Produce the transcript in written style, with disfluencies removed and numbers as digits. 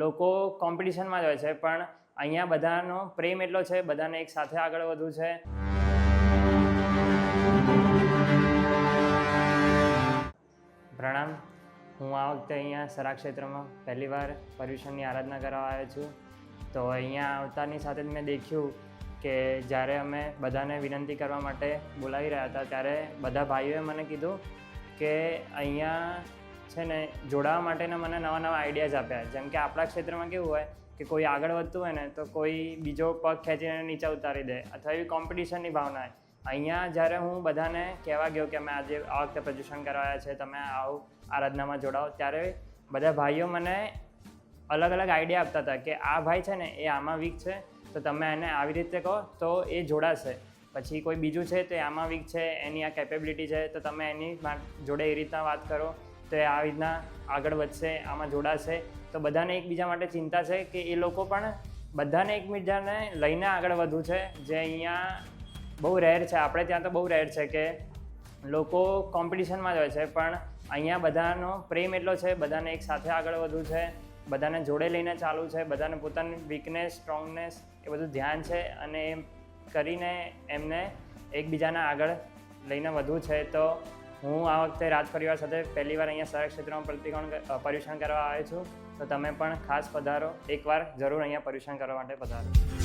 લોકો કોમ્પિટિશનમાં જ હોય છે, પણ અહીંયા બધાનો પ્રેમ એટલો છે, બધાને એક સાથે આગળ વધવું છે. પ્રણામ. હું આ વખતે અહીંયા સરા ક્ષેત્રમાં પહેલી વાર પર્યુષણની આરાધના કરવા આવ્યો છું. તો અહીંયા આવતાની સાથે જ મેં દેખ્યું કે જ્યારે અમે બધાને વિનંતી કરવા માટે બોલાવી રહ્યા હતા, ત્યારે બધા ભાઈઓએ મને કીધું કે અહીંયા છે ને જોડાવા માટેના મને નવા નવા આઈડિયાઝ આપ્યા. જેમ કે આપણા ક્ષેત્રમાં કેવું હોય કે કોઈ આગળ વધતું હોય ને તો કોઈ બીજો પગ ખેંચીને નીચે ઉતારી દે, અથવા એવી કોમ્પિટિશનની ભાવના હોય. અહીંયા જ્યારે હું બધાને કહેવા ગયો કે અમે આજે આ વખતે પ્રદૂષણ કરાવ્યા છે, તમે આવો આરાધનામાં જોડાઓ, ત્યારે બધા ભાઈઓ મને અલગ અલગ આઈડિયા આપતા હતા કે આ ભાઈ છે ને એ આમાં વીક છે, તો તમે એને આવી રીતે કહો તો એ જોડાશે. પછી કોઈ બીજું છે તો આમાં વીક છે, એની આ કેપેબિલિટી છે, તો તમે એની જોડે એ રીતના વાત કરો તો એ આ રીતના આગળ વધશે, આમાં જોડાશે. તો બધાને એકબીજા માટે ચિંતા છે કે એ લોકો પણ બધાને એકબીજાને લઈને આગળ વધવું છે, જે અહીંયા બહુ રેર છે. આપણે ત્યાં તો બહુ રેર છે કે લોકો કોમ્પિટિશનમાં જ હોય છે, પણ અહીંયા બધાનો પ્રેમ એટલો છે, બધાને એક સાથે આગળ વધવું છે, બધાને જોડે લઈને ચાલવું છે, બધાને પોતાની વીકનેસ, સ્ટ્રોંગનેસ એ બધું ધ્યાન છે, અને એમ કરીને એમને એકબીજાના આગળ લઈને વધવું છે. તો હું આ વખતે રાજ પરિવાર સાથે પહેલી વાર અહીંયા સરા ક્ષેત્રમાં પર્યુષણ કરવા આવ્યો છું. તો તમે પણ ખાસ પધારો, એકવાર જરૂર અહીંયા પર્યુષણ કરવા માટે પધારો.